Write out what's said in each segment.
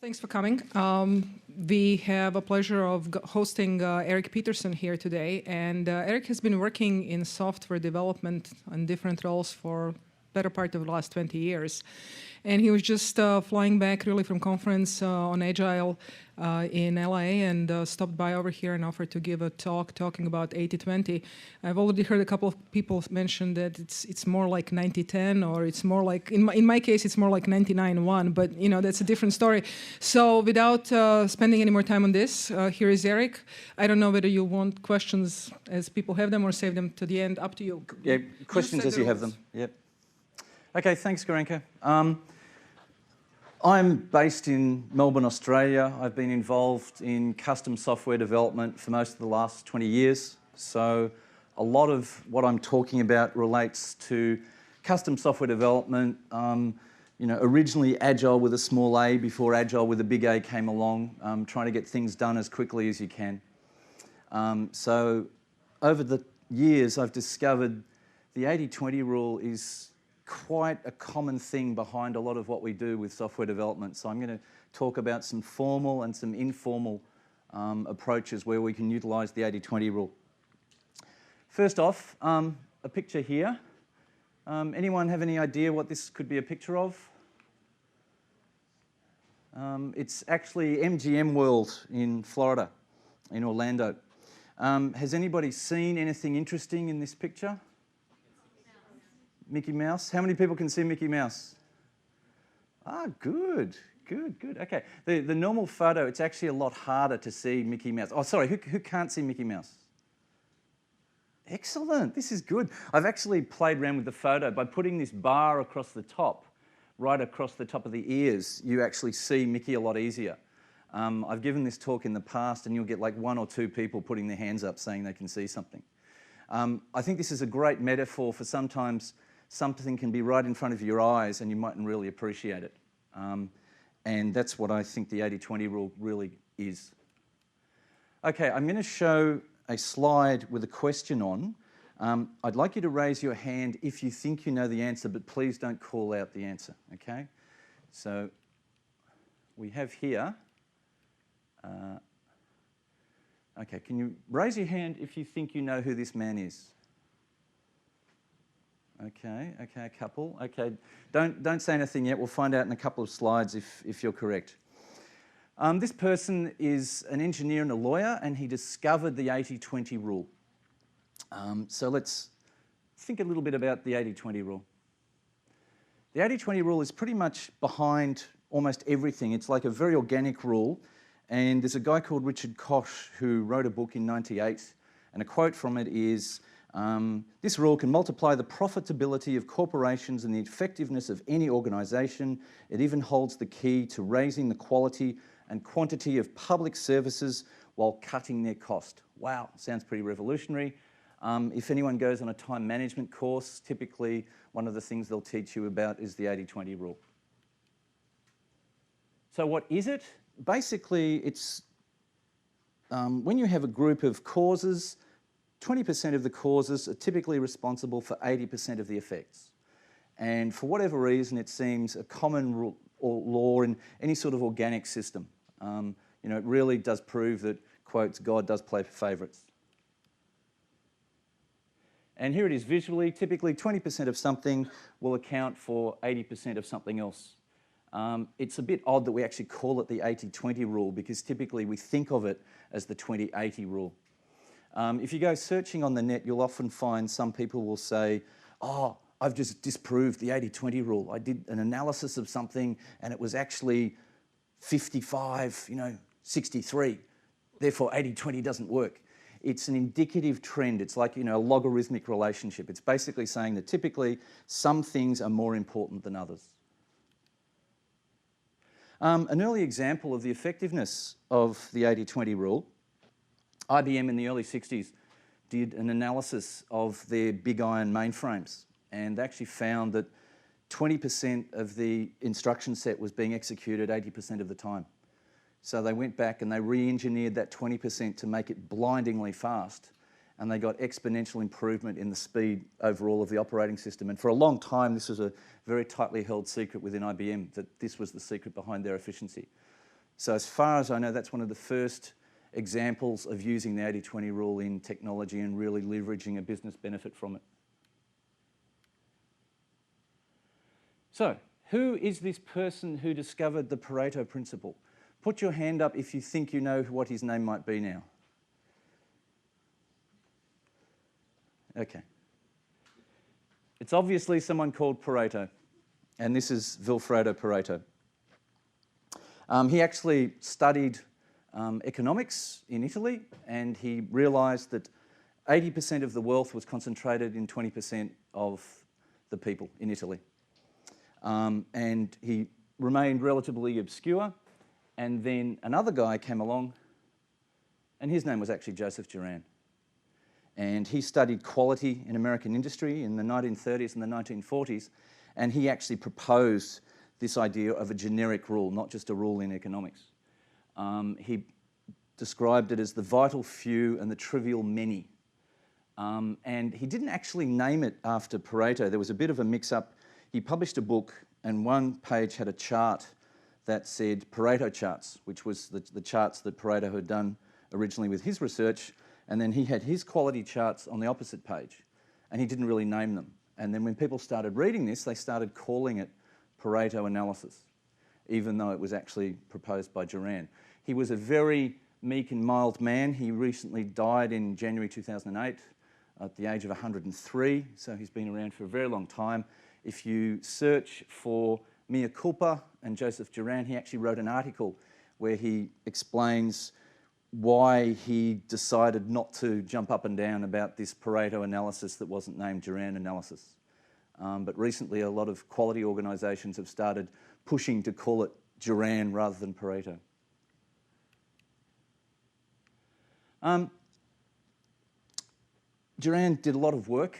Thanks for coming. We have a pleasure of hosting Erik Petersen here today. And Erik has been working in software development on different roles for better part of the last 20 years. And he was just flying back really from conference on Agile in LA and stopped by over here and offered to give a talk talking about 80-20. I've already heard a couple of people mention that it's more like 90-10, or it's more like, in my case, it's more like 99-1, but you know, that's a different story. So without spending any more time on this, here is Erik. I don't know whether you want questions as people have them or save them to the end, up to you. Yeah, questions as you have them, yep. Okay, thanks, Goranka. I'm based in Melbourne, Australia. I've been involved in custom software development for most of the last 20 years. So a lot of what I'm talking about relates to custom software development, you know, originally Agile with a small a before Agile with a big A came along, trying to get things done as quickly as you can. So over the years, I've discovered the 80-20 rule is quite a common thing behind a lot of what we do with software development. So I'm going to talk about some formal and some informal approaches where we can utilize the 80-20 rule. First off, a picture here. Anyone have any idea what this could be a picture of? It's actually MGM World in Florida, in Orlando. Has anybody seen anything interesting in this picture? Mickey Mouse. How many people can see Mickey Mouse? Ah, good, good, good. Okay. The normal photo, it's actually a lot harder to see Mickey Mouse. Oh, sorry, who can't see Mickey Mouse? Excellent, this is good. I've actually played around with the photo by putting this bar across the top, right across the top of the ears. You actually see Mickey a lot easier. I've given this talk in the past and you'll get like 1 or 2 people putting their hands up saying they can see something. I think this is a great metaphor for sometimes something can be right in front of your eyes and you mightn't really appreciate it. And that's what I think the 80-20 rule really is. Okay, I'm going to show a slide with a question on. I'd like you to raise your hand if you think you know the answer, but please don't call out the answer, okay? So we have here, okay, can you raise your hand if you think you know who this man is? Okay, okay, a couple. Okay, don't say anything yet. We'll find out in a couple of slides if you're correct. This person is an engineer and a lawyer, and he discovered the 80-20 rule. So let's think a little bit about the 80-20 rule. The 80-20 rule is pretty much behind almost everything. It's like a very organic rule, and there's a guy called Richard Koch who wrote a book in '98, and a quote from it is, this rule can multiply the profitability of corporations and the effectiveness of any organisation. It even holds the key to raising the quality and quantity of public services while cutting their cost. Wow, sounds pretty revolutionary. If anyone goes on a time management course, typically one of the things they'll teach you about is the 80-20 rule. So what is it? Basically, it's when you have a group of causes, 20% of the causes are typically responsible for 80% of the effects. And for whatever reason, it seems a common rule or law in any sort of organic system. You know, it really does prove that, quotes, God does play favourites. And here it is visually. Typically, 20% of something will account for 80% of something else. It's a bit odd that we actually call it the 80-20 rule because typically we think of it as the 20-80 rule. If you go searching on the net, you'll often find some people will say, oh, I've just disproved the 80-20 rule. I did an analysis of something and it was actually 55, you know, 63. Therefore, 80-20 doesn't work. It's an indicative trend. It's like, you know, a logarithmic relationship. It's basically saying that typically some things are more important than others. An early example of the effectiveness of the 80-20 rule, IBM in the early 60s did an analysis of their big iron mainframes and actually found that 20% of the instruction set was being executed 80% of the time. So they went back and they re-engineered that 20% to make it blindingly fast, and they got exponential improvement in the speed overall of the operating system. And for a long time, this was a very tightly held secret within IBM, that this was the secret behind their efficiency. So as far as I know, that's one of the first examples of using the 80-20 rule in technology and really leveraging a business benefit from it. So, who is this person who discovered the Pareto principle? Put your hand up if you think you know what his name might be now. Okay. It's obviously someone called Pareto, and this is Vilfredo Pareto. He actually studied economics in Italy, and he realised that 80% of the wealth was concentrated in 20% of the people in Italy. And he remained relatively obscure, and then another guy came along, and his name was actually Joseph Juran. And he studied quality in American industry in the 1930s and the 1940s, and he actually proposed this idea of a generic rule, not just a rule in economics. He described it as the vital few and the trivial many. And he didn't actually name it after Pareto. There was a bit of a mix-up. He published a book, and one page had a chart that said Pareto charts, which was the charts that Pareto had done originally with his research, and then he had his quality charts on the opposite page, and he didn't really name them. And then when people started reading this, they started calling it Pareto analysis, even though it was actually proposed by Juran. He was a very meek and mild man. He recently died in January 2008 at the age of 103, so he's been around for a very long time. If you search for Mea Culpa and Joseph Juran, he actually wrote an article where he explains why he decided not to jump up and down about this Pareto analysis that wasn't named Juran analysis. But recently a lot of quality organisations have started pushing to call it Juran rather than Pareto. Juran did a lot of work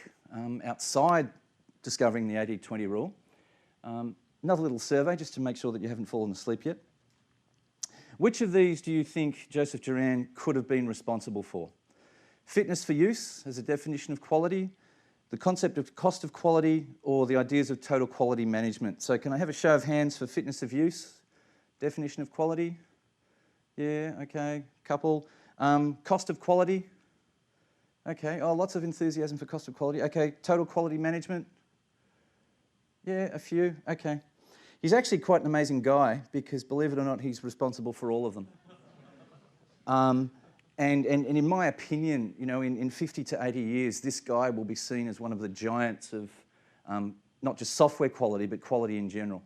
outside discovering the 80-20 rule. Another little survey just to make sure that you haven't fallen asleep yet. Which of these do you think Joseph Juran could have been responsible for? Fitness for use as a definition of quality, the concept of cost of quality, or the ideas of total quality management? So can I have a show of hands for fitness of use, definition of quality? Yeah, okay, couple. Cost of quality? Okay, oh, lots of enthusiasm for cost of quality. Okay, total quality management? Yeah, a few, okay. He's actually quite an amazing guy because, believe it or not, he's responsible for all of them. And in my opinion, you know, in 50 to 80 years, this guy will be seen as one of the giants of not just software quality, but quality in general.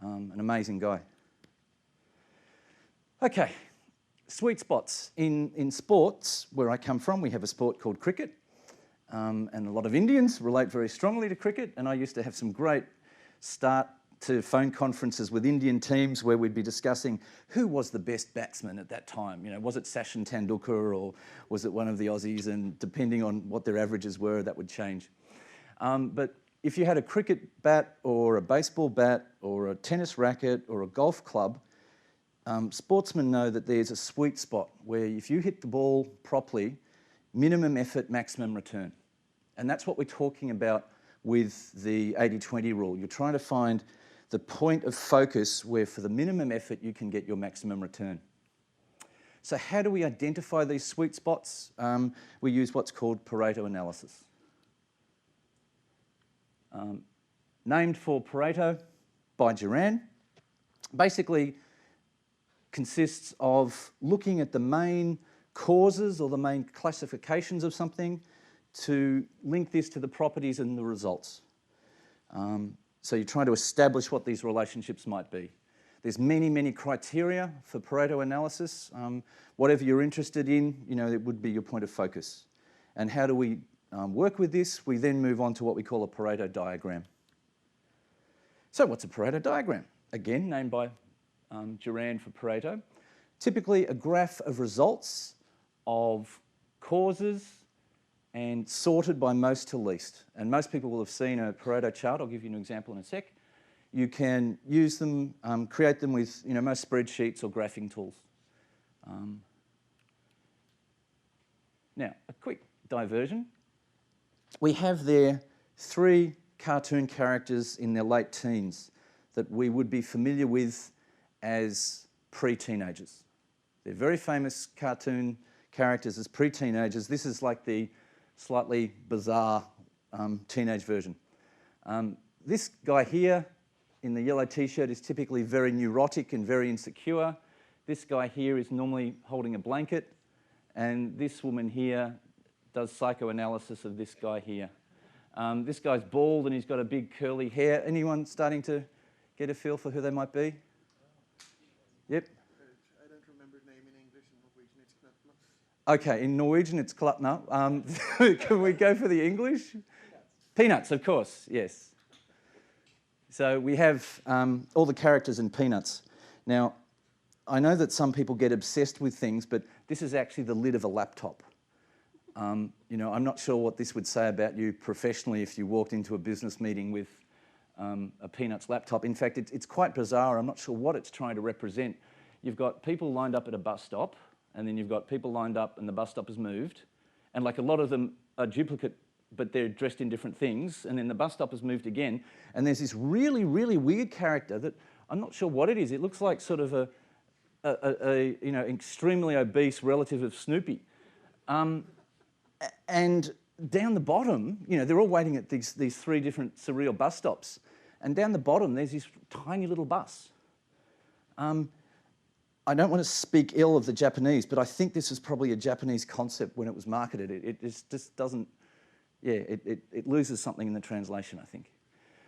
An amazing guy. Okay, sweet spots. In sports, where I come from, we have a sport called cricket. And a lot of Indians relate very strongly to cricket, and I used to have some great start to phone conferences with Indian teams where we'd be discussing who was the best batsman at that time. You know, was it Sachin Tendulkar or was it one of the Aussies? And depending on what their averages were, that would change. But if you had a cricket bat or a baseball bat or a tennis racket or a golf club, sportsmen know that there's a sweet spot where if you hit the ball properly, minimum effort, maximum return. And that's what we're talking about with the 80-20 rule. You're trying to find the point of focus where for the minimum effort you can get your maximum return. So how do we identify these sweet spots? We use what's called Pareto analysis. Named for Pareto by Juran, basically consists of looking at the main causes or the main classifications of something to link this to the properties and the results. So you're trying to establish what these relationships might be. There's many, many criteria for Pareto analysis. Whatever you're interested in, you know, it would be your point of focus. And how do we work with this? We then move on to what we call a Pareto diagram. So what's a Pareto diagram? Again, named by Juran for Pareto. Typically a graph of results of causes and sorted by most to least. And most people will have seen a Pareto chart. I'll give you an example in a sec. You can use them, create them with most spreadsheets or graphing tools. Now, a quick diversion. We have there 3 cartoon characters in their late teens that we would be familiar with as pre-teenagers. They're very famous cartoon characters as pre-teenagers. This is like the slightly bizarre teenage version. This guy here in the yellow t-shirt is typically very neurotic and very insecure. This guy here is normally holding a blanket. And this woman here does psychoanalysis of this guy here. This guy's bald and he's got a big curly hair. Anyone starting to get a feel for who they might be? Yep. I don't remember the name in English. In Norwegian, it's Knutna. Okay, in Norwegian it's Klutner. Can we go for the English? Peanuts, of course, yes. So we have all the characters in Peanuts. Now, I know that some people get obsessed with things, but this is actually the lid of a laptop. You know, I'm not sure what this would say about you professionally if you walked into a business meeting with a Peanuts laptop. In fact, it's quite bizarre. I'm not sure what it's trying to represent. You've got people lined up at a bus stop, and then you've got people lined up and the bus stop has moved. And like a lot of them are duplicate, but they're dressed in different things. And then the bus stop has moved again. And there's this really, really weird character that I'm not sure what it is. It looks like sort of a you know, extremely obese relative of Snoopy. And down the bottom, you know, they're all waiting at these three different surreal bus stops. And down the bottom, there's this tiny little bus. I don't want to speak ill of the Japanese, but I think this is probably a Japanese concept when it was marketed. It just doesn't, yeah, it loses something in the translation, I think.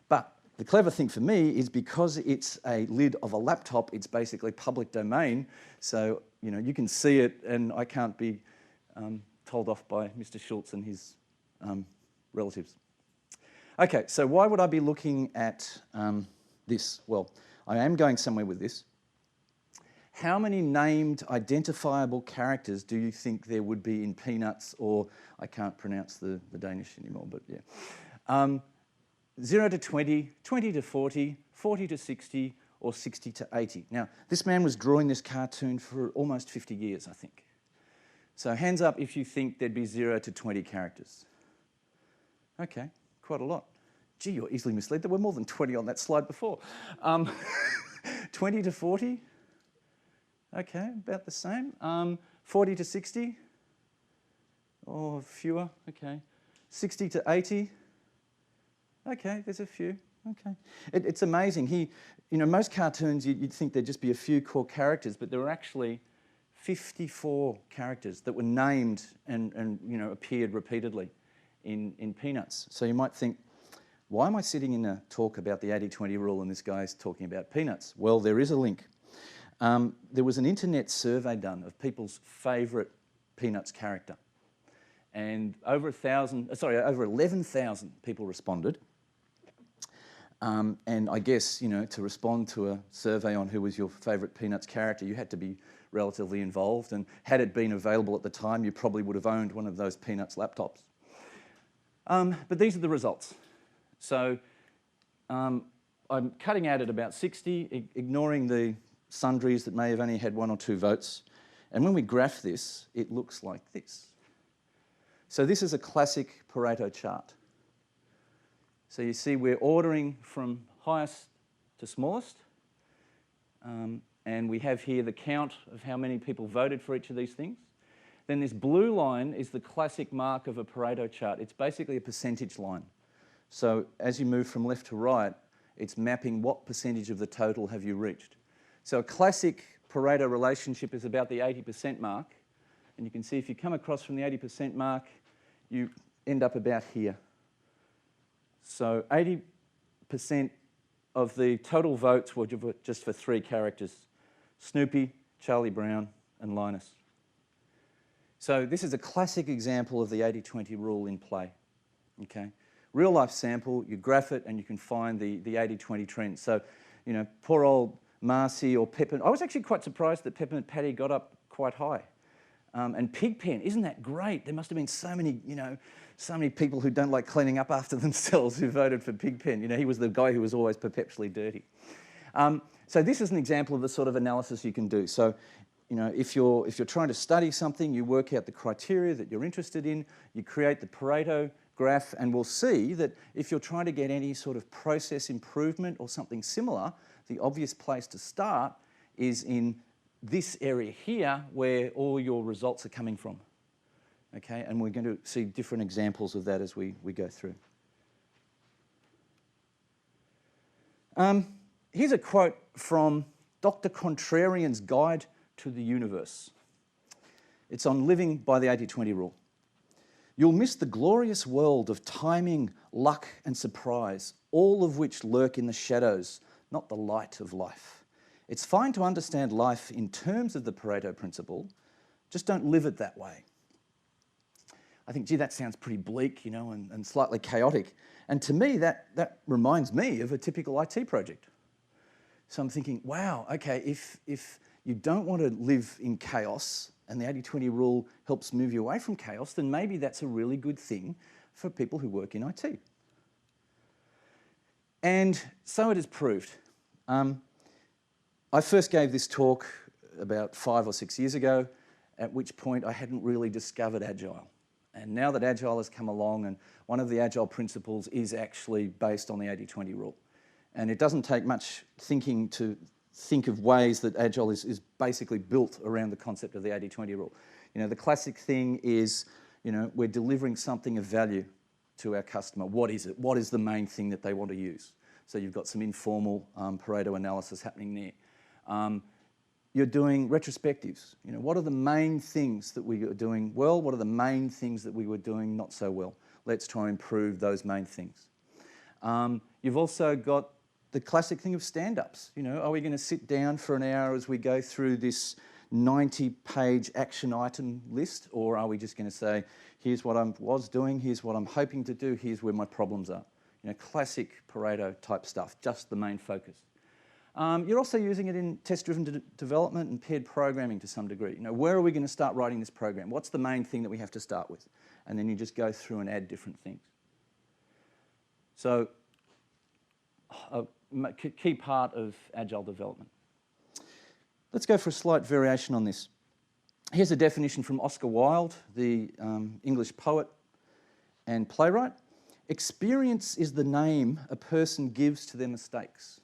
But the clever thing for me is because it's a lid of a laptop, it's basically public domain. So, you know, you can see it and I can't be told off by Mr. Schultz and his relatives. Okay, so why would I be looking at this? Well, I am going somewhere with this. How many named identifiable characters do you think there would be in Peanuts, or I can't pronounce the Danish anymore, but yeah. 0 to 20, 20 to 40, 40 to 60, or 60 to 80. Now, this man was drawing this cartoon for almost 50 years, I think. So hands up if you think there'd be 0 to 20 characters. Okay, quite a lot. Gee, you're easily misled. There were more than 20 on that slide before. 20 to 40? Okay, about the same. 40 to 60? Or fewer, okay. 60 to 80? Okay, there's a few, okay. It's amazing. You know, most cartoons, you'd think there'd just be a few core characters, but there were actually 54 characters that were named and you know, appeared repeatedly in Peanuts. So you might think, why am I sitting in a talk about the 80-20 rule and this guy's talking about Peanuts? Well, there is a link. There was an internet survey done of people's favourite Peanuts character. And over 11,000 people responded. And I guess, you know, to respond to a survey on who was your favourite Peanuts character, you had to be relatively involved. And had it been available at the time, you probably would have owned one of those Peanuts laptops. But these are the results. So I'm cutting out at about 60, ignoring the sundries that may have only had 1 or 2 votes. And when we graph this, it looks like this. So this is a classic Pareto chart. So you see we're ordering from highest to smallest. And we have here the count of how many people voted for each of these things. Then this blue line is the classic mark of a Pareto chart. It's basically a percentage line. So as you move from left to right, it's mapping what percentage of the total have you reached. So a classic Pareto relationship is about the 80% mark. And you can see if you come across from the 80% mark, you end up about here. So 80% of the total votes were just for 3 characters: Snoopy, Charlie Brown, and Linus. So this is a classic example of the 80-20 rule in play. Okay? Real life sample, you graph it, and you can find the 80-20 trend. So, you know, poor old Marcy or Peppermint. I was actually quite surprised that Peppermint Patty got up quite high. And Pigpen, isn't that great? There must have been so many, you know, so many people who don't like cleaning up after themselves who voted for Pigpen. You know, he was the guy who was always perpetually dirty. So this is an example of the sort of analysis you can do. So, you know, if you're trying to study something, you work out the criteria that you're interested in, you create the Pareto graph, and we'll see that if you're trying to get any sort of process improvement or something similar, the obvious place to start is in this area here where all your results are coming from. Okay, and we're going to see different examples of that as we go through. Here's a quote from Dr. Contrarian's Guide to the Universe. It's on living by the 80-20 rule. You'll miss the glorious world of timing, luck, and surprise, all of which lurk in the shadows, not the light of life. It's fine to understand life in terms of the Pareto principle, just don't live it that way. I think, gee, that sounds pretty bleak, you know, and slightly chaotic. And to me, that reminds me of a typical IT project. So I'm thinking, wow, okay, if you don't want to live in chaos and the 80-20 rule helps move you away from chaos, then maybe that's a really good thing for people who work in IT. And so it is proved. I first gave this talk about 5 or 6 years ago, at which point I hadn't really discovered Agile. And now that Agile has come along, and one of the Agile principles is actually based on the 80-20 rule. And it doesn't take much thinking to think of ways that Agile is basically built around the concept of the 80-20 rule. You know, the classic thing is, you know, we're delivering something of value to our customer. What is it? What is the main thing that they want to use? So you've got some informal Pareto analysis happening there. You're doing retrospectives. You know, what are the main things that we are doing well? What are the main things that we were doing not so well? Let's try and improve those main things. You've also got the classic thing of stand-ups. You know, are we going to sit down for an hour as we go through this 90-page action item list, or are we just going to say, here's what I was doing, here's what I'm hoping to do, here's where my problems are? You know, classic Pareto type stuff, just the main focus. You're also using it in test-driven development and paired programming to some degree. You know, where are we going to start writing this program? What's the main thing that we have to start with? And then you just go through and add different things. So, a key part of Agile development. Let's go for a slight variation on this. Here's a definition from Oscar Wilde, the English poet and playwright. Experience is the name a person gives to their mistakes.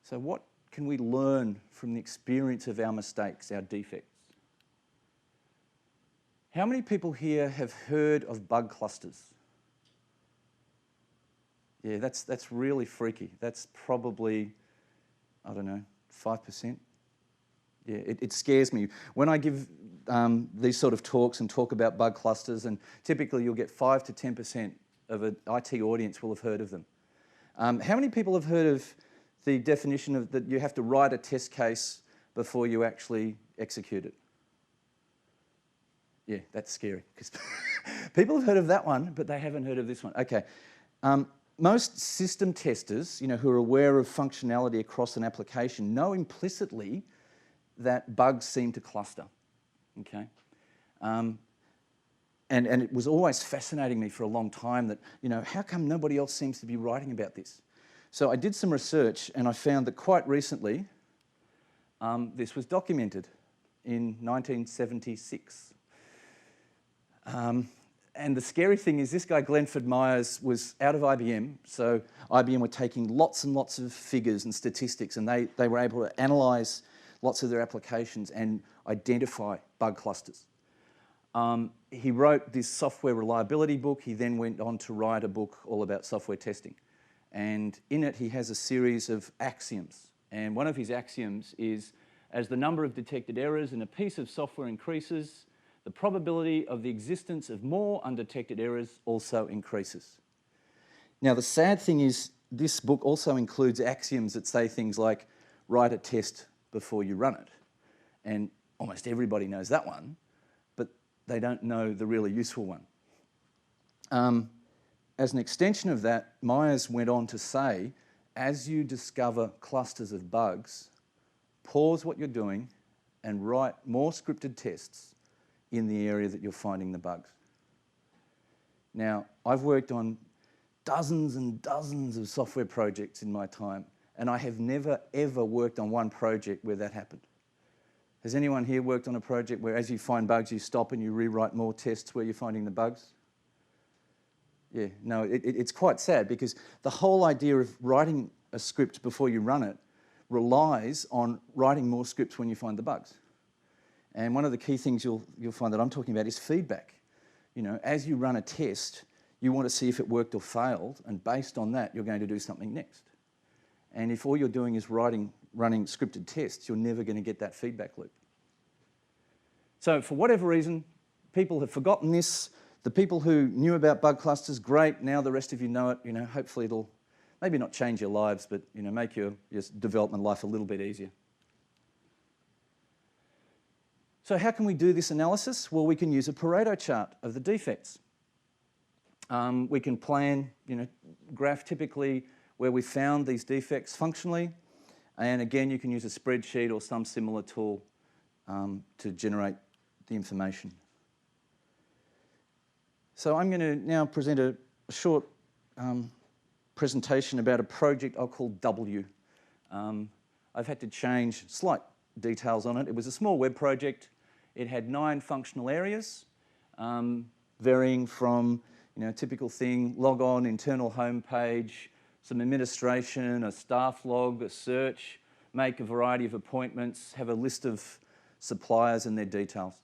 So what can we learn from the experience of our mistakes, our defects? How many people here have heard of bug clusters? Yeah, that's really freaky. That's probably, I don't know, 5%. Yeah, it scares me. When I give these sort of talks and talk about bug clusters, and typically you'll get 5 to 10% of an IT audience will have heard of them. How many people have heard of the definition of that you have to write a test case before you actually execute it? Yeah, that's scary, because people have heard of that one, but they haven't heard of this one. Okay. Most system testers, you know, who are aware of functionality across an application know implicitly that bugs seem to cluster, okay? And it was always fascinating me for a long time that, you know, how come nobody else seems to be writing about this? So I did some research and I found that quite recently this was documented in 1976. And the scary thing is this guy, Glenford Myers, was out of IBM. So IBM were taking lots and lots of figures and statistics, and they were able to analyse lots of their applications and identify bug clusters. He wrote this software reliability book. He then went on to write a book all about software testing. And in it, he has a series of axioms. And one of his axioms is, as the number of detected errors in a piece of software increases, the probability of the existence of more undetected errors also increases. Now, the sad thing is this book also includes axioms that say things like, write a test before you run it. And almost everybody knows that one, but they don't know the really useful one. As an extension of that, Myers went on to say, as you discover clusters of bugs, pause what you're doing and write more scripted tests in the area that you're finding the bugs. Now, I've worked on dozens and dozens of software projects in my time, and I have never, ever worked on one project where that happened. Has anyone here worked on a project where as you find bugs, you stop and you rewrite more tests where you're finding the bugs? Yeah, no, it's quite sad, because the whole idea of writing a script before you run it relies on writing more scripts when you find the bugs. And one of the key things you'll find that I'm talking about is feedback. You know, as you run a test, you want to see if it worked or failed, and based on that, you're going to do something next. And if all you're doing is running scripted tests, you're never going to get that feedback loop. So for whatever reason, people have forgotten this. The people who knew about bug clusters, great. Now the rest of you know it. You know, hopefully it'll maybe not change your lives, but you know, make your development life a little bit easier. So how can we do this analysis? Well, we can use a Pareto chart of the defects. We can plan, you know, graph typically where we found these defects functionally, and again, you can use a spreadsheet or some similar tool to generate the information. So I'm going to now present a short presentation about a project I'll call W. I've had to change slight details on it. It was a small web project. It had 9 functional areas, varying from, you know, typical thing, log on, internal home page, some administration, a staff log, a search, make a variety of appointments, have a list of suppliers and their details.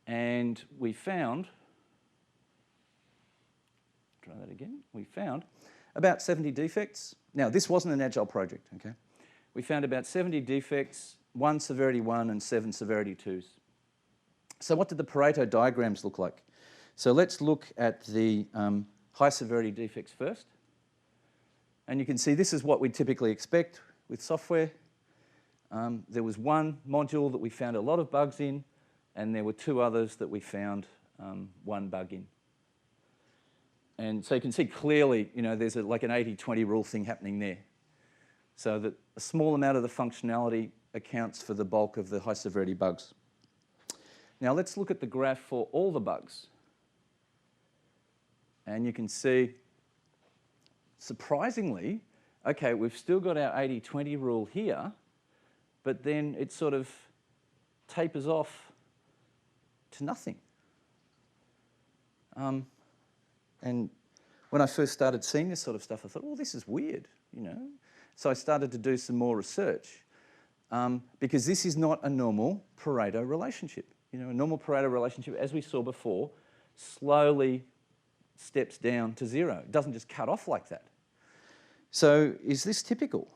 And we found, try that again, we found about 70 defects. Now, this wasn't an Agile project, okay? We found about 70 defects, 1 severity 1 and 7 severity 2s. So what did the Pareto diagrams look like? So let's look at the high severity defects first. And you can see this is what we typically expect with software. There was 1 module that we found a lot of bugs in, and there were 2 others that we found 1 bug in. And so you can see clearly, you know, there's like an 80-20 rule thing happening there. So that a small amount of the functionality accounts for the bulk of the high severity bugs. Now let's look at the graph for all the bugs. And you can see, surprisingly, okay, we've still got our 80-20 rule here, but then it sort of tapers off to nothing. And when I first started seeing this sort of stuff, I thought, well, this is weird, you know. So I started to do some more research because this is not a normal Pareto relationship. You know, a normal Pareto relationship, as we saw before, slowly steps down to 0. It doesn't just cut off like that. So is this typical?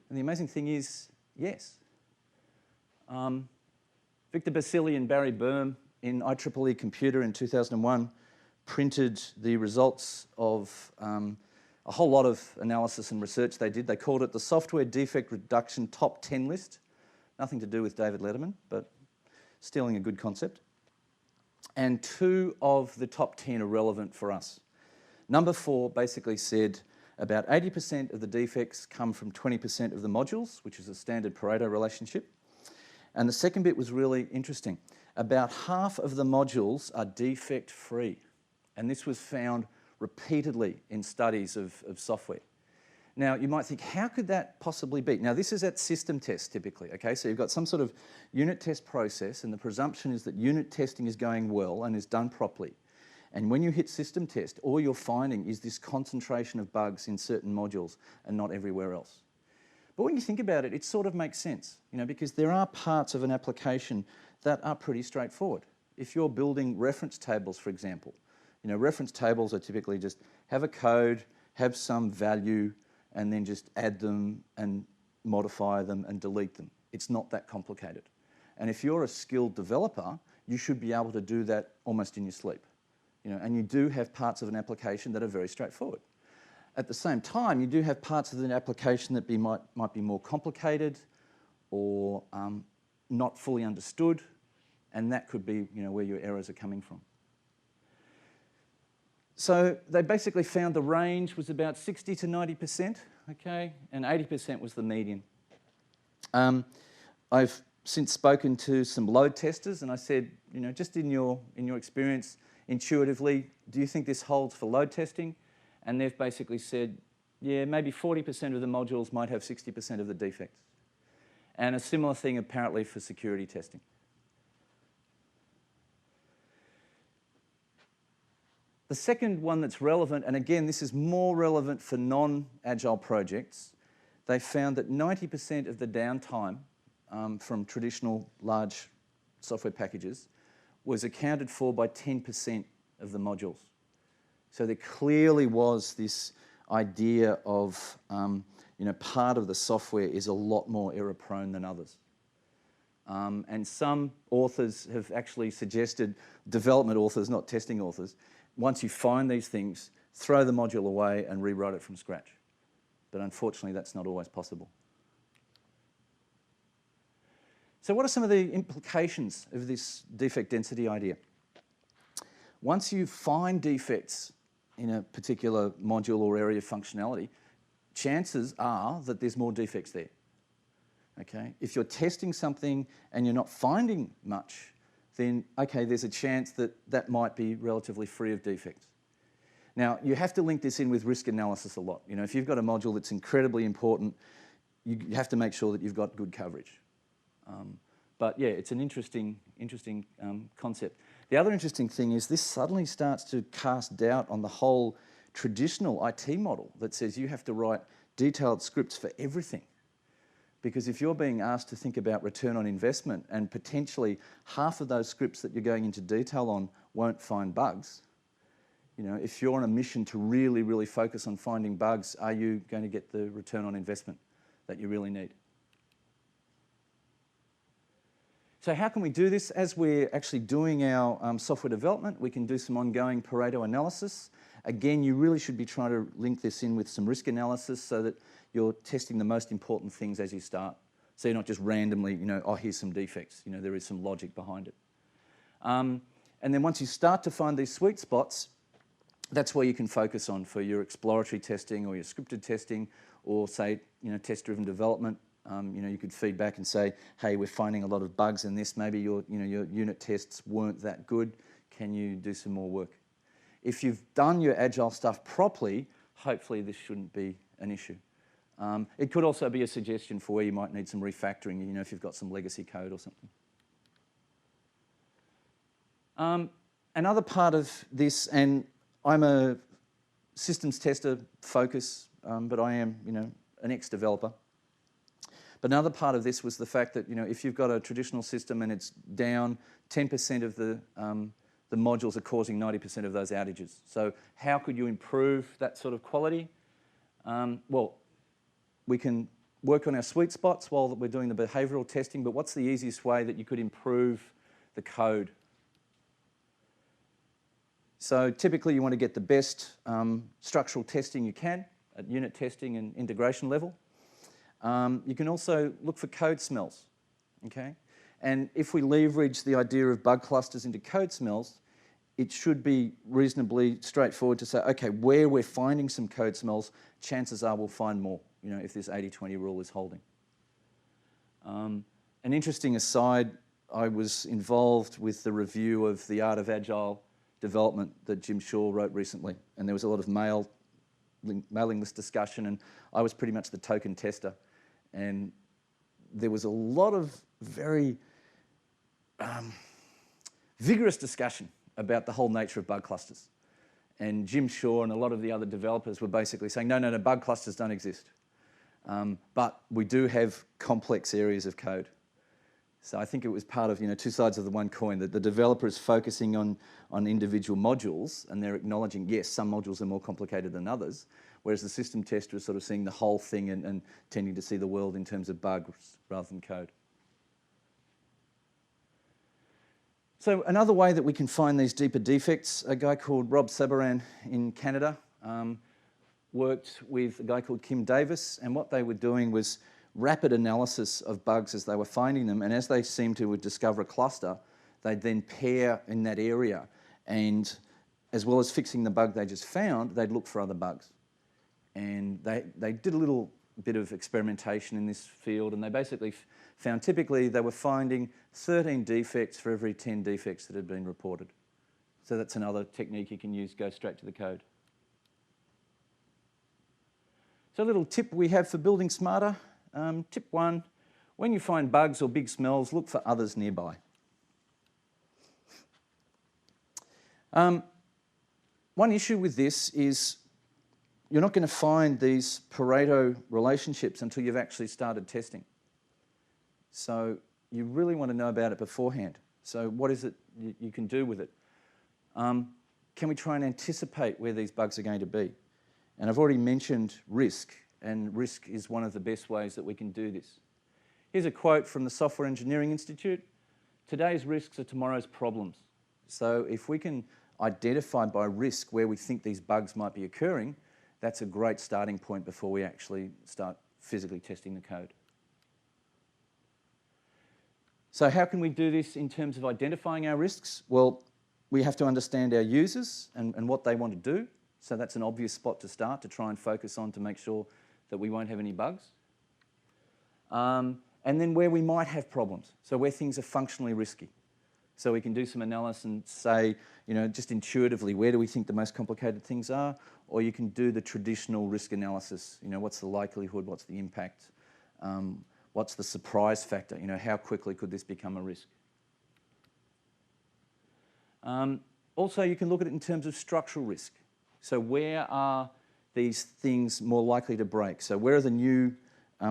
And the amazing thing is, yes. Victor Basili and Barry Boehm in IEEE Computer in 2001 printed the results of a whole lot of analysis and research they did. They called it the Software Defect Reduction Top 10 List. Nothing to do with David Letterman, but stealing a good concept. And 2 of the top 10 are relevant for us. Number 4 basically said about 80% of the defects come from 20% of the modules, which is a standard Pareto relationship. And the second bit was really interesting. About half of the modules are defect-free. And this was found repeatedly in studies of software. Now, you might think, how could that possibly be? Now, this is at system tests typically, okay? So you've got some sort of unit test process, and the presumption is that unit testing is going well and is done properly. And when you hit system test, all you're finding is this concentration of bugs in certain modules and not everywhere else. But when you think about it, it sort of makes sense, you know, because there are parts of an application that are pretty straightforward. If you're building reference tables, for example, you know, reference tables are typically just have a code, have some value, and then just add them and modify them and delete them. It's not that complicated. And if you're a skilled developer, you should be able to do that almost in your sleep. You know, and you do have parts of an application that are very straightforward. At the same time, you do have parts of an application that might be more complicated or not fully understood, and that could be, you know, where your errors are coming from. So they basically found the range was about 60 to 90%, okay, and 80% was the median. I've since spoken to some load testers, and I said, you know, just in your experience, intuitively, do you think this holds for load testing? And they've basically said, yeah, maybe 40% of the modules might have 60% of the defects. And a similar thing apparently for security testing. The second one that's relevant, and again, this is more relevant for non-Agile projects, they found that 90% of the downtime from traditional large software packages was accounted for by 10% of the modules. So there clearly was this idea of, part of the software is a lot more error-prone than others. And some authors have actually suggested, development authors, not testing authors, once you find these things, throw the module away and rewrite it from scratch. But unfortunately, that's not always possible. So what are some of the implications of this defect density idea? Once you find defects in a particular module or area of functionality, chances are that there's more defects there. Okay? If you're testing something and you're not finding much, then okay, there's a chance that that might be relatively free of defects. Now, you have to link this in with risk analysis a lot. If you've got a module that's incredibly important, you have to make sure that you've got good coverage. But yeah, it's an interesting concept. The other interesting thing is this suddenly starts to cast doubt on the whole traditional IT model that says you have to write detailed scripts for everything. Because if you're being asked to think about return on investment and potentially half of those scripts that you're going into detail on won't find bugs, if you're on a mission to really, really focus on finding bugs, are you going to get the return on investment that you really need? So how can we do this? As we're actually doing our software development, we can do some ongoing Pareto analysis. Again, you really should be trying to link this in with some risk analysis so that you're testing the most important things as you start. So you're not just randomly, oh, here's some defects. There is some logic behind it. And then once you start to find these sweet spots, that's where you can focus on for your exploratory testing or your scripted testing or, say, test-driven development. You could feed back and say, hey, we're finding a lot of bugs in this. Maybe your unit tests weren't that good. Can you do some more work? If you've done your Agile stuff properly, hopefully this shouldn't be an issue. It could also be a suggestion for where you might need some refactoring, if you've got some legacy code or something. Another part of this, and I'm a systems tester focus, but I am, an ex-developer. But another part of this was the fact that, if you've got a traditional system and it's down, 10% of the modules are causing 90% of those outages. So how could you improve that sort of quality? Well, we can work on our sweet spots while we're doing the behavioural testing, but what's the easiest way that you could improve the code? So typically you want to get the best structural testing you can at unit testing and integration level. You can also look for code smells, okay? And if we leverage the idea of bug clusters into code smells, it should be reasonably straightforward to say, okay, where we're finding some code smells, chances are we'll find more, if this 80-20 rule is holding. An interesting aside, I was involved with the review of The Art of Agile Development that Jim Shaw wrote recently, and there was a lot of mailing list discussion, and I was pretty much the token tester. And there was a lot of very vigorous discussion about the whole nature of bug clusters. And Jim Shaw and a lot of the other developers were basically saying, no, bug clusters don't exist. But we do have complex areas of code. So I think it was part of, two sides of the one coin, that the developer is focusing on individual modules and they're acknowledging, yes, some modules are more complicated than others, whereas the system tester is sort of seeing the whole thing and tending to see the world in terms of bugs rather than code. So another way that we can find these deeper defects, a guy called Rob Sabaran in Canada worked with a guy called Kim Davis, and what they were doing was rapid analysis of bugs as they were finding them, and as they seemed to discover a cluster, they'd then pair in that area, and as well as fixing the bug they just found, they'd look for other bugs. And they did a little bit of experimentation in this field, and they basically found typically they were finding 13 defects for every 10 defects that had been reported. So that's another technique you can use, go straight to the code. So a little tip we have for building smarter. Tip 1, when you find bugs or big smells, look for others nearby. One issue with this is you're not going to find these Pareto relationships until you've actually started testing. So you really want to know about it beforehand. So what is it you can do with it? Can we try and anticipate where these bugs are going to be? And I've already mentioned risk, and risk is one of the best ways that we can do this. Here's a quote from the Software Engineering Institute. Today's risks are tomorrow's problems. So if we can identify by risk where we think these bugs might be occurring, that's a great starting point before we actually start physically testing the code. So how can we do this in terms of identifying our risks? Well, we have to understand our users and what they want to do. So that's an obvious spot to start, to try and focus on to make sure that we won't have any bugs. And then where we might have problems, so where things are functionally risky. So we can do some analysis and say, just intuitively, where do we think the most complicated things are? Or you can do the traditional risk analysis. What's the likelihood? What's the impact? What's the surprise factor? How quickly could this become a risk? Also, you can look at it in terms of structural risk. So where are these things more likely to break? So where are the new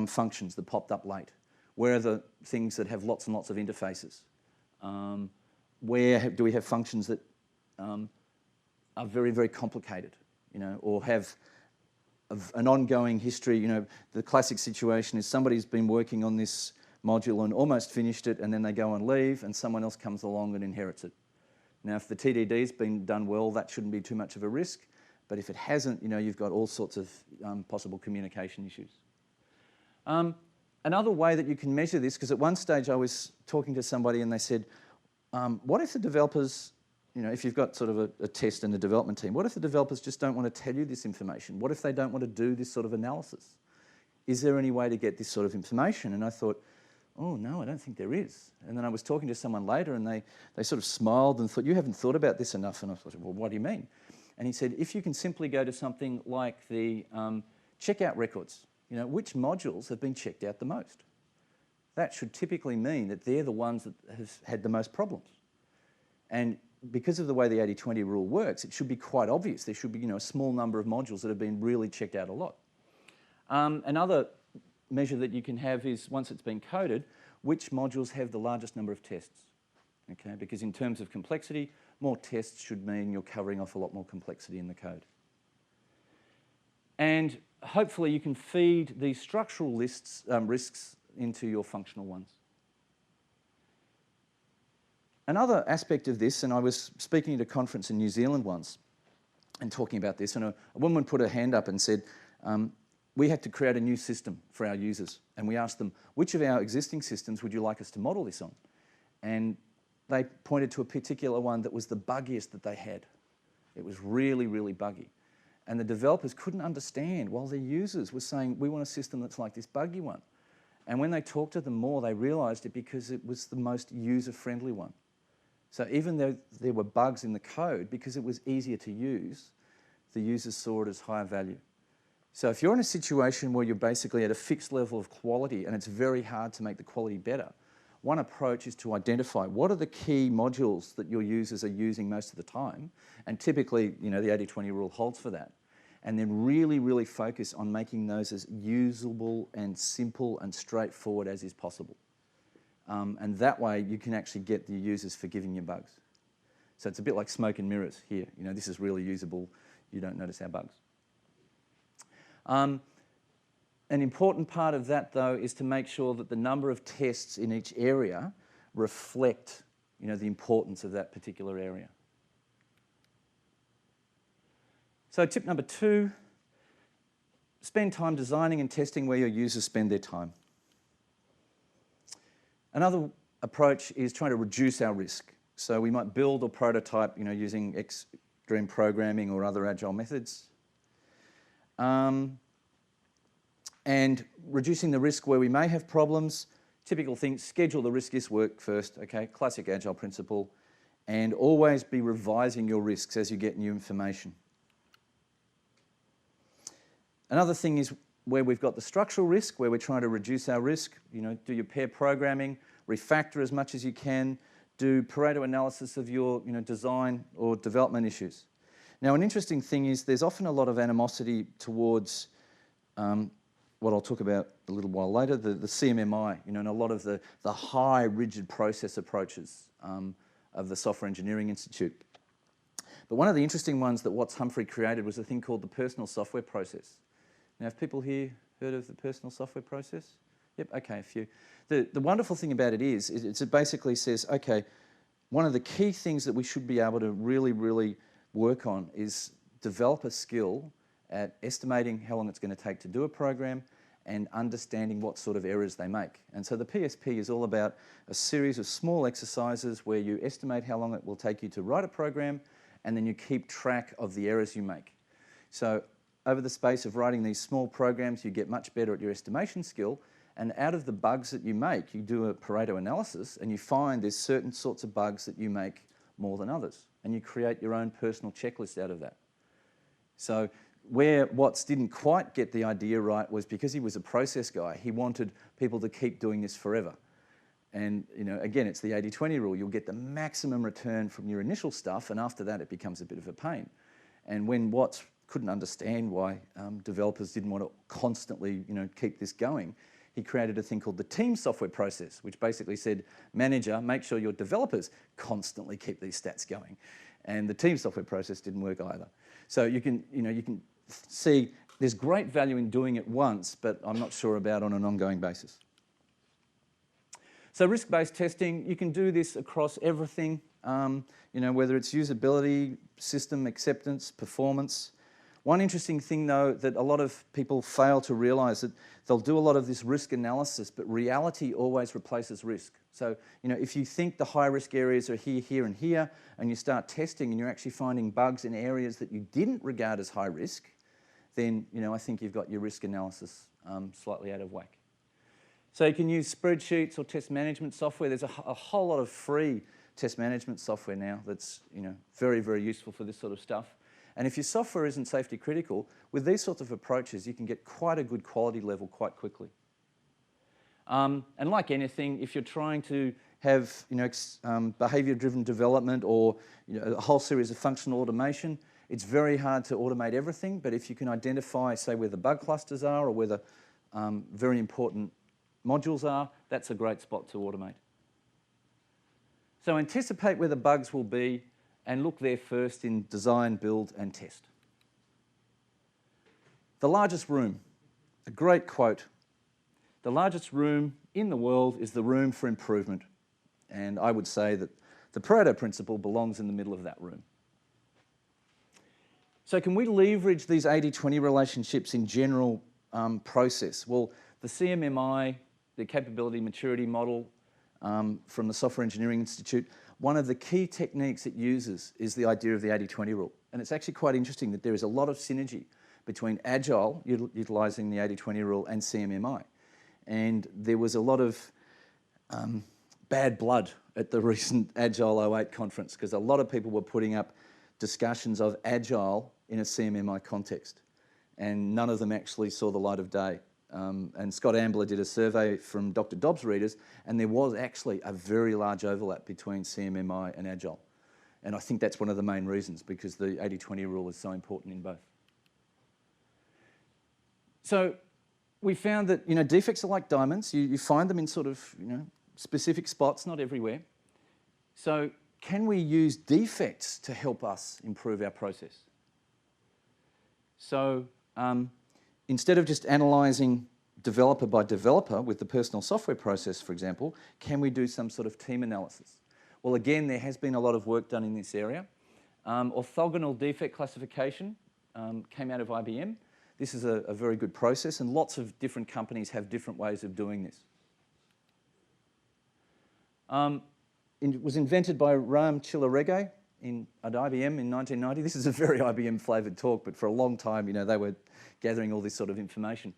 functions that popped up late? Where are the things that have lots and lots of interfaces? Where do we have functions that are very, very complicated, or have an ongoing history? The classic situation is somebody's been working on this module and almost finished it, and then they go and leave, and someone else comes along and inherits it. Now, if the TDD's been done well, that shouldn't be too much of a risk, but if it hasn't, you've got all sorts of possible communication issues. Another way that you can measure this, because at one stage I was talking to somebody and they said, what if the developers, if you've got sort of a test and a development team, what if the developers just don't want to tell you this information? What if they don't want to do this sort of analysis? Is there any way to get this sort of information? And I thought, oh no, I don't think there is. And then I was talking to someone later and they sort of smiled and thought, you haven't thought about this enough. And I thought, well, what do you mean? And he said, if you can simply go to something like the checkout records, which modules have been checked out the most? That should typically mean that they're the ones that have had the most problems. And because of the way the 80-20 rule works, it should be quite obvious. There should be a small number of modules that have been really checked out a lot. Another measure that you can have is, once it's been coded, which modules have the largest number of tests. Okay? Because in terms of complexity, more tests should mean you're covering off a lot more complexity in the code. And hopefully you can feed these structural risks into your functional ones. Another aspect of this, and I was speaking at a conference in New Zealand once and talking about this, and a woman put her hand up and said, we had to create a new system for our users. And we asked them, which of our existing systems would you like us to model this on? And they pointed to a particular one that was the buggiest that they had. It was really, really buggy. And the developers couldn't understand while their users were saying, we want a system that's like this buggy one. And when they talked to them more, they realized it because it was the most user-friendly one. So even though there were bugs in the code, because it was easier to use, the users saw it as higher value. So if you're in a situation where you're basically at a fixed level of quality and it's very hard to make the quality better, one approach is to identify what are the key modules that your users are using most of the time, and typically, the 80-20 rule holds for that, and then really, really focus on making those as usable and simple and straightforward as is possible. And that way you can actually get the users forgiving your bugs. So it's a bit like smoke and mirrors here. This is really usable. You don't notice our bugs. An important part of that, though, is to make sure that the number of tests in each area reflect, the importance of that particular area. So tip number 2, spend time designing and testing where your users spend their time. Another approach is trying to reduce our risk. So we might build or prototype, using extreme programming or other agile methods. And reducing the risk where we may have problems, typical things, schedule the riskiest work first, okay, classic agile principle, and always be revising your risks as you get new information. Another thing is where we've got the structural risk, where we're trying to reduce our risk, do your pair programming, refactor as much as you can, do Pareto analysis of your design or development issues. Now, an interesting thing is there's often a lot of animosity towards what I'll talk about a little while later, the CMMI, and a lot of the high rigid process approaches of the Software Engineering Institute. But one of the interesting ones that Watts Humphrey created was a thing called the personal software process. Now, have people here heard of the personal software process? Yep, okay, a few. The wonderful thing about it is it basically says, okay, one of the key things that we should be able to really, really work on is develop a skill at estimating how long it's going to take to do a program and understanding what sort of errors they make. And so the PSP is all about a series of small exercises where you estimate how long it will take you to write a program, and then you keep track of the errors you make. So over the space of writing these small programs, you get much better at your estimation skill, and out of the bugs that you make, you do a Pareto analysis, and you find there's certain sorts of bugs that you make more than others, and you create your own personal checklist out of that. So where Watts didn't quite get the idea right was because he was a process guy, he wanted people to keep doing this forever. And again, it's the 80-20 rule. You'll get the maximum return from your initial stuff, and after that it becomes a bit of a pain. And when Watts couldn't understand why developers didn't want to constantly keep this going, he created a thing called the team software process, which basically said, manager, make sure your developers constantly keep these stats going. And the team software process didn't work either. So you can see there's great value in doing it once, but I'm not sure about on an ongoing basis. So risk-based testing, you can do this across everything, whether it's usability, system acceptance, performance. One interesting thing, though, that a lot of people fail to realise that they'll do a lot of this risk analysis, but reality always replaces risk. So, if you think the high-risk areas are here, here, and here, and you start testing and you're actually finding bugs in areas that you didn't regard as high risk, then, I think you've got your risk analysis slightly out of whack. So you can use spreadsheets or test management software. There's a whole lot of free test management software now that's, very, very useful for this sort of stuff. And if your software isn't safety critical, with these sorts of approaches, you can get quite a good quality level quite quickly. And like anything, if you're trying to have behavior-driven development or a whole series of functional automation, it's very hard to automate everything. But if you can identify, say, where the bug clusters are or where the very important modules are, that's a great spot to automate. So anticipate where the bugs will be and look there first in design, build, and test. The largest room, a great quote. The largest room in the world is the room for improvement. And I would say that the Pareto principle belongs in the middle of that room. So can we leverage these 80-20 relationships in general process? Well, the CMMI, the Capability Maturity Model from the Software Engineering Institute, one of the key techniques it uses is the idea of the 80-20 rule. And it's actually quite interesting that there is a lot of synergy between Agile, utilising the 80-20 rule, and CMMI. And there was a lot of bad blood at the recent Agile 08 conference because a lot of people were putting up discussions of Agile in a CMMI context. And none of them actually saw the light of day. And Scott Ambler did a survey from Dr. Dobbs readers, and there was actually a very large overlap between CMMI and Agile. And I think that's one of the main reasons, because the 80-20 rule is so important in both. So we found that defects are like diamonds. You find them in sort of specific spots, not everywhere. So can we use defects to help us improve our process? So instead of just analysing developer by developer with the personal software process, for example, can we do some sort of team analysis? Well, again, there has been a lot of work done in this area. Orthogonal defect classification came out of IBM. This is a very good process, and lots of different companies have different ways of doing this. It was invented by Ram Chilaregge at IBM in 1990. This is a very IBM-flavoured talk, but for a long time, they were gathering all this sort of information.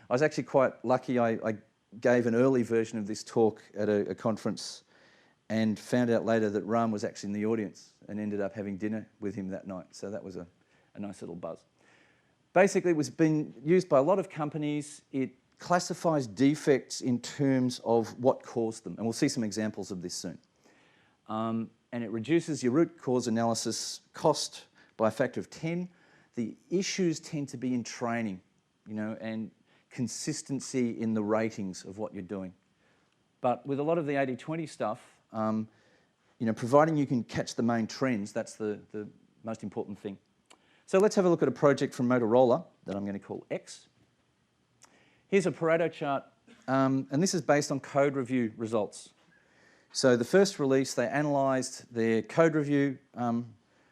I was actually quite lucky. I gave an early version of this talk at a conference and found out later that Ram was actually in the audience and ended up having dinner with him that night. So that was a nice little buzz. Basically, it was been used by a lot of companies. It classifies defects in terms of what caused them. And we'll see some examples of this soon. And it reduces your root cause analysis cost by a factor of 10. The issues tend to be in training, and consistency in the ratings of what you're doing. But with a lot of the 80-20 stuff, providing you can catch the main trends, that's the most important thing. So let's have a look at a project from Motorola that I'm going to call X. Here's a Pareto chart, and this is based on code review results. So the first release, they analysed their code review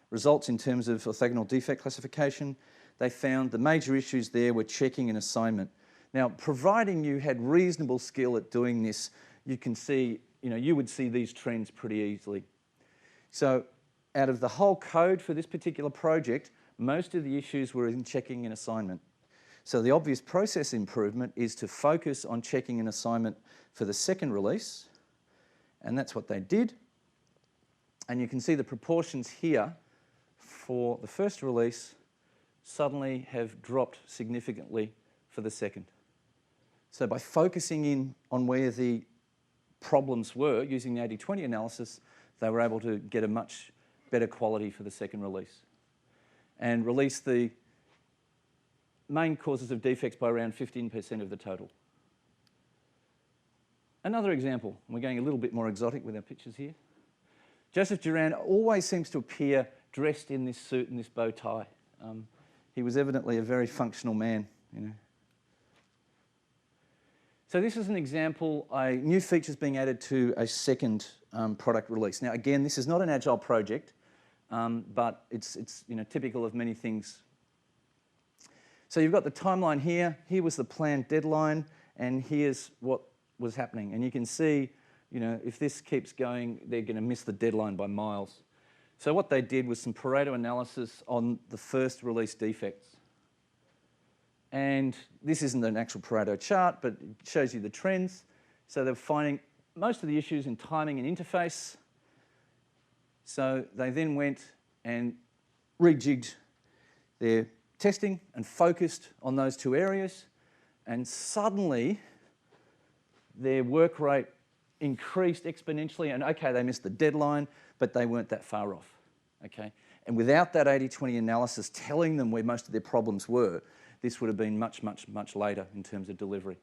results in terms of orthogonal defect classification. They found the major issues there were checking and assignment. Now, providing you had reasonable skill at doing this, you can see, you would see these trends pretty easily. So out of the whole code for this particular project, most of the issues were in checking and assignment. So the obvious process improvement is to focus on checking and assignment for the second release, and that's what they did. And you can see the proportions here for the first release suddenly have dropped significantly for the second. So by focusing in on where the problems were using the 80-20 analysis, they were able to get a much better quality for the second release and release the main causes of defects by around 15% of the total. Another example, we're going a little bit more exotic with our pictures here. Joseph Juran always seems to appear dressed in this suit and this bow tie. He was evidently a very functional man, So this is an example, new features being added to a second product release. Now again, this is not an Agile project, but it's typical of many things. So you've got the timeline here. Here was the planned deadline, and here's what was happening. And you can see, if this keeps going, they're going to miss the deadline by miles. So what they did was some Pareto analysis on the first release defects. And this isn't an actual Pareto chart, but it shows you the trends. So they're finding most of the issues in timing and interface. So they then went and rejigged their testing and focused on those two areas. And suddenly, their work rate increased exponentially. And okay, they missed the deadline, but they weren't that far off. Okay? And without that 80-20 analysis telling them where most of their problems were, this would have been much, much, much later in terms of delivery.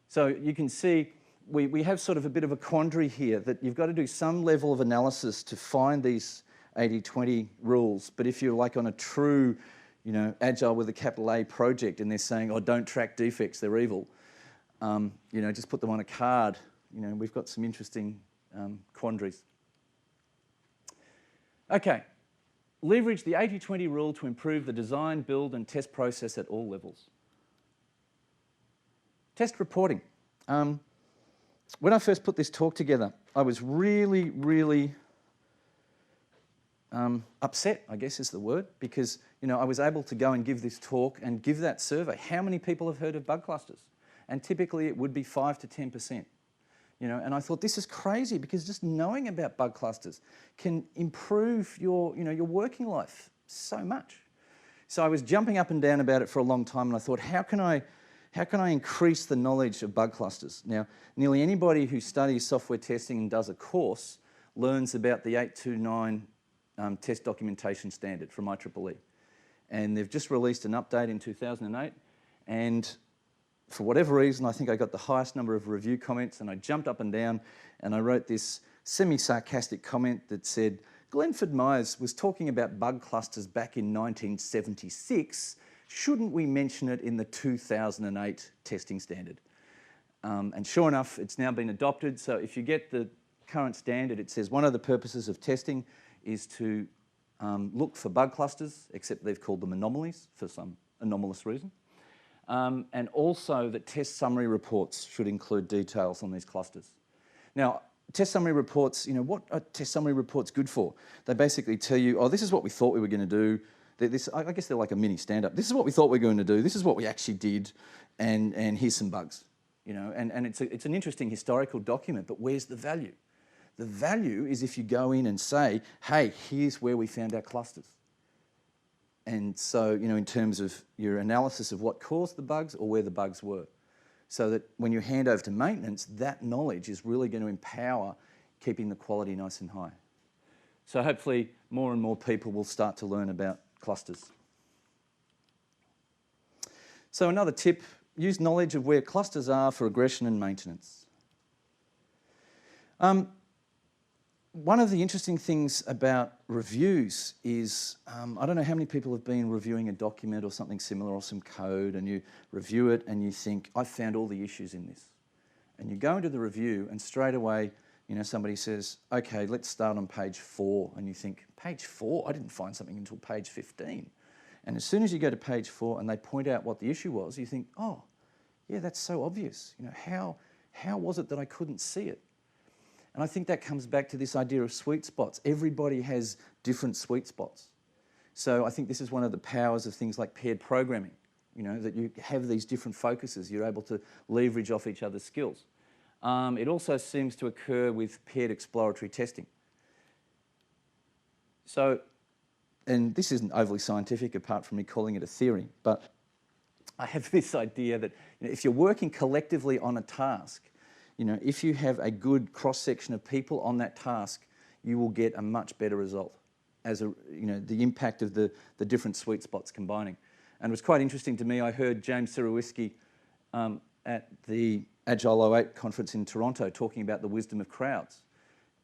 So you can see we have sort of a bit of a quandary here that you've got to do some level of analysis to find these 80-20 rules. But if you're like on a true, Agile with a capital A project and they're saying, oh, don't track defects, they're evil, just put them on a card, we've got some interesting quandaries. Okay. Leverage the 80-20 rule to improve the design, build, and test process at all levels. Test reporting. When I first put this talk together, I was really, really upset, I guess is the word, because I was able to go and give this talk and give that survey. How many people have heard of bug clusters? And typically it would be 5 to 10%. And I thought this is crazy because just knowing about bug clusters can improve your working life so much. So I was jumping up and down about it for a long time, and I thought, how can I increase the knowledge of bug clusters? Now, nearly anybody who studies software testing and does a course learns about the 829 test documentation standard from IEEE. And they've just released an update in 2008, and for whatever reason, I think I got the highest number of review comments, and I jumped up and down and I wrote this semi-sarcastic comment that said, Glenford Myers was talking about bug clusters back in 1976. Shouldn't we mention it in the 2008 testing standard? And sure enough, it's now been adopted. So if you get the current standard, it says one of the purposes of testing is to look for bug clusters, except they've called them anomalies for some anomalous reason. And also that test summary reports should include details on these clusters. Now, test summary reports, what are test summary reports good for? They basically tell you, oh, this is what we thought we were going to do. I guess they're like a mini stand-up. This is what we thought we were going to do. This is what we actually did, and here's some bugs. And it's an interesting historical document, but where's the value? The value is if you go in and say, hey, here's where we found our clusters. And so, in terms of your analysis of what caused the bugs or where the bugs were. So that when you hand over to maintenance, that knowledge is really going to empower keeping the quality nice and high. So hopefully more and more people will start to learn about clusters. So another tip, use knowledge of where clusters are for regression and maintenance. One of the interesting things about reviews is, I don't know how many people have been reviewing a document or something similar or some code, and you review it and you think, I found all the issues in this. And you go into the review and straight away, you know, somebody says, okay, let's start on page 4. And you think, page 4? I didn't find something until page 15. And as soon as you go to page 4 and they point out what the issue was, you think, oh, yeah, that's so obvious. You know, how was it that I couldn't see it? And I think that comes back to this idea of sweet spots. Everybody has different sweet spots. So I think this is one of the powers of things like paired programming, you know, that you have these different focuses. You're able to leverage off each other's skills. It also seems to occur with paired exploratory testing. So, and this isn't overly scientific apart from me calling it a theory, but I have this idea that, you know, if you're working collectively on a task, you know, if you have a good cross-section of people on that task, you will get a much better result as the impact of the different sweet spots combining. And it was quite interesting to me, I heard James Sirowiski at the Agile 08 conference in Toronto talking about the wisdom of crowds.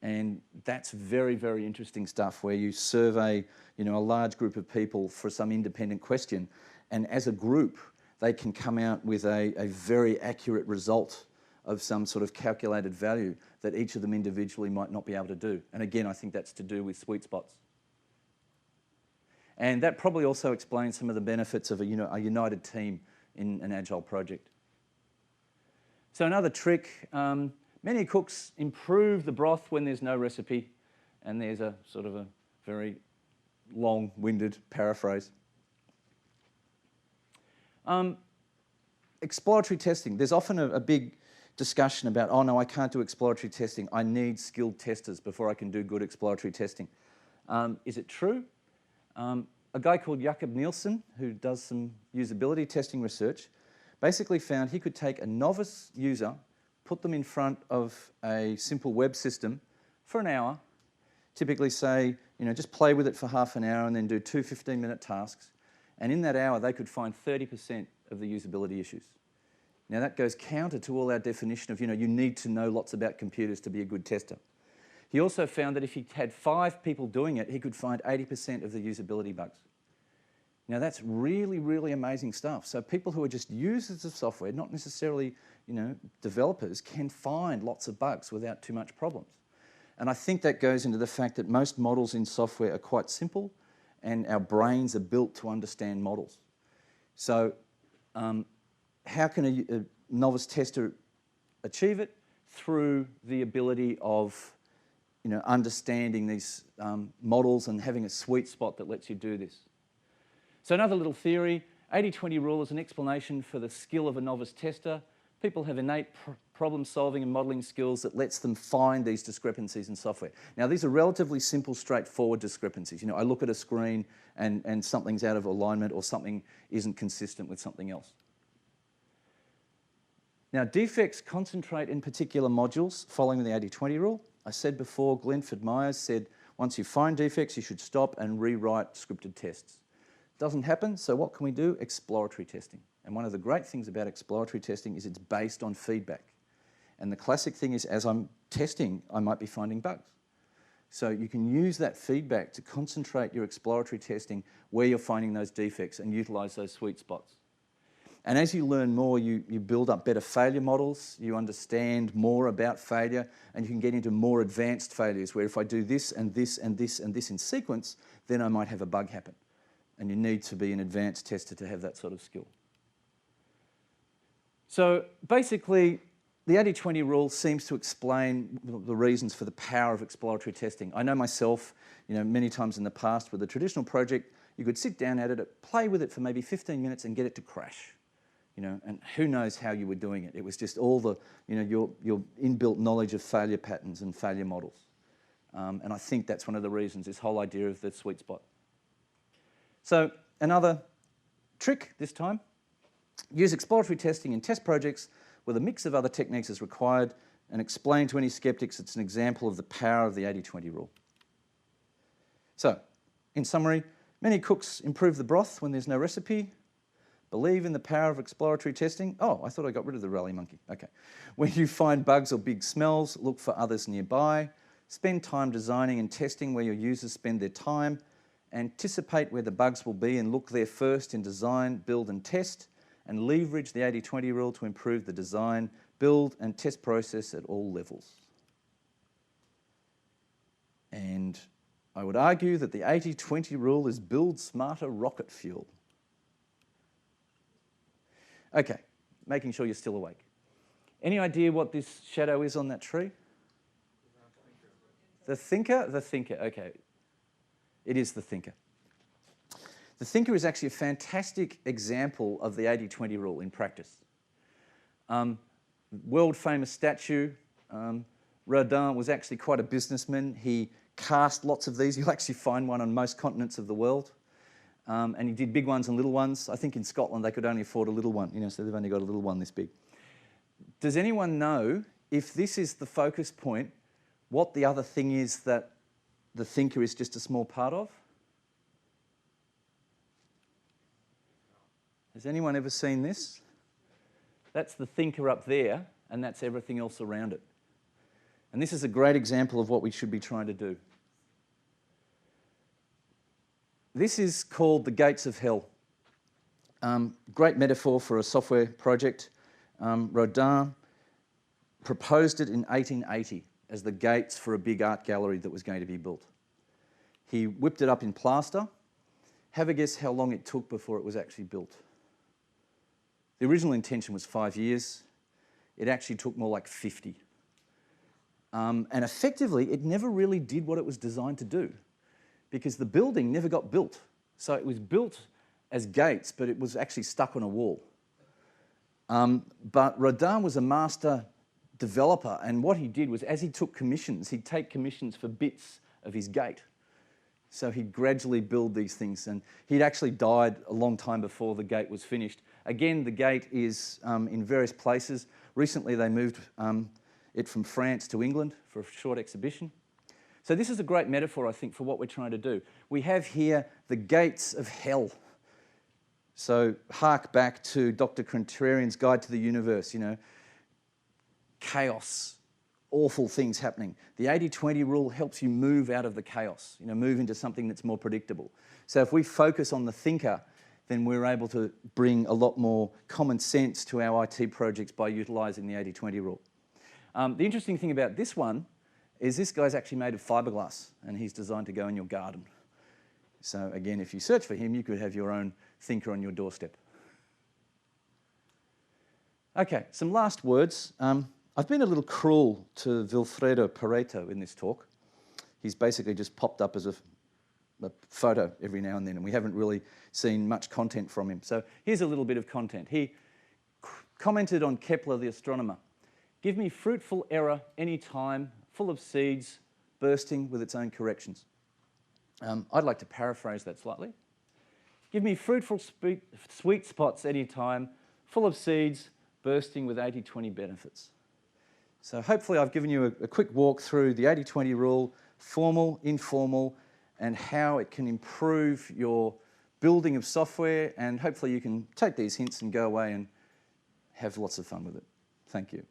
And that's very, very interesting stuff where you survey, you know, a large group of people for some independent question. And as a group, they can come out with a very accurate result of some sort of calculated value that each of them individually might not be able to do. And again, I think that's to do with sweet spots. And that probably also explains some of the benefits of a united team in an Agile project. So another trick, many cooks improve the broth when there's no recipe, and there's a sort of a very long-winded paraphrase. Exploratory testing, there's often a big discussion about, oh no, I can't do exploratory testing. I need skilled testers before I can do good exploratory testing. Is it true? A guy called Jakob Nielsen, who does some usability testing research, basically found he could take a novice user, put them in front of a simple web system for an hour, typically say, you know, just play with it for half an hour and then do 2 15-minute tasks. And in that hour, they could find 30% of the usability issues. Now that goes counter to all our definition of, you know, you need to know lots about computers to be a good tester. He also found that if he had 5 people doing it, he could find 80% of the usability bugs. Now that's really, really amazing stuff. So people who are just users of software, not necessarily, you know, developers, can find lots of bugs without too much problems. And I think that goes into the fact that most models in software are quite simple and our brains are built to understand models. So how can a novice tester achieve it? Through the ability of, you know, understanding these models and having a sweet spot that lets you do this. So another little theory, 80-20 rule is an explanation for the skill of a novice tester. People have innate problem solving and modeling skills that lets them find these discrepancies in software. Now these are relatively simple, straightforward discrepancies. You know, I look at a screen and something's out of alignment or something isn't consistent with something else. Now defects concentrate in particular modules following the 80-20 rule. I said before, Glenford Myers said, once you find defects, you should stop and rewrite scripted tests. Doesn't happen, so what can we do? Exploratory testing. And one of the great things about exploratory testing is it's based on feedback. And the classic thing is, as I'm testing, I might be finding bugs. So you can use that feedback to concentrate your exploratory testing where you're finding those defects and utilize those sweet spots. And as you learn more, you build up better failure models, you understand more about failure, and you can get into more advanced failures where if I do this and this and this and this in sequence, then I might have a bug happen. And you need to be an advanced tester to have that sort of skill. So basically, the 80-20 rule seems to explain the reasons for the power of exploratory testing. I know myself, you know, many times in the past with a traditional project, you could sit down at it, play with it for maybe 15 minutes and get it to crash. You know, and who knows how you were doing it. It was just all the, you know, your inbuilt knowledge of failure patterns and failure models. And I think that's one of the reasons, this whole idea of the sweet spot. So another trick this time, use exploratory testing in test projects with a mix of other techniques as required and explain to any skeptics it's an example of the power of the 80-20 rule. So, in summary, many cooks improve the broth when there's no recipe, believe in the power of exploratory testing. Oh, I thought I got rid of the rally monkey. Okay. When you find bugs or big smells, look for others nearby. Spend time designing and testing where your users spend their time. Anticipate where the bugs will be and look there first in design, build and test. And leverage the 80-20 rule to improve the design, build and test process at all levels. And I would argue that the 80-20 rule is build smarter rocket fuel. Okay, making sure you're still awake. Any idea what this shadow is on that tree? The thinker? The thinker, okay. It is the thinker. The thinker is actually a fantastic example of the 80-20 rule in practice. World famous statue. Rodin was actually quite a businessman. He cast lots of these. You'll actually find one on most continents of the world. And he did big ones and little ones. I think in Scotland they could only afford a little one, so they've only got a little one this big. Does anyone know, if this is the focus point, what the other thing is that the thinker is just a small part of? Has anyone ever seen this? That's the thinker up there, and that's everything else around it. And this is a great example of what we should be trying to do. This is called the gates of hell. Great metaphor for a software project. Rodin proposed it in 1880 as the gates for a big art gallery that was going to be built. He whipped it up in plaster. Have a guess how long it took before it was actually built. The original intention was 5 years. It actually took more like 50. And effectively, it never really did what it was designed to do, because the building never got built. So it was built as gates, but it was actually stuck on a wall. But Rodin was a master developer, and what he did was, as he took commissions, he'd take commissions for bits of his gate. So he'd gradually build these things, and he'd actually died a long time before the gate was finished. Again, the gate is in various places. Recently they moved it from France to England for a short exhibition. So this is a great metaphor, I think, for what we're trying to do. We have here the gates of hell. So hark back to Dr. Contrarian's Guide to the Universe, chaos, awful things happening. The 80-20 rule helps you move out of the chaos, move into something that's more predictable. So if we focus on the thinker, then we're able to bring a lot more common sense to our IT projects by utilising the 80-20 rule. The interesting thing about this one is this guy's actually made of fiberglass, and he's designed to go in your garden. So again, if you search for him, you could have your own thinker on your doorstep. Okay, some last words. I've been a little cruel to Wilfredo Pareto in this talk. He's basically just popped up as a photo every now and then, and we haven't really seen much content from him. So here's a little bit of content. He commented on Kepler, the astronomer. Give me fruitful error any time, full of seeds, bursting with its own corrections. I'd like to paraphrase that slightly. Give me fruitful sweet spots any time, full of seeds, bursting with 80-20 benefits. So hopefully I've given you a quick walk through the 80-20 rule, formal, informal, and how it can improve your building of software, and hopefully you can take these hints and go away and have lots of fun with it. Thank you.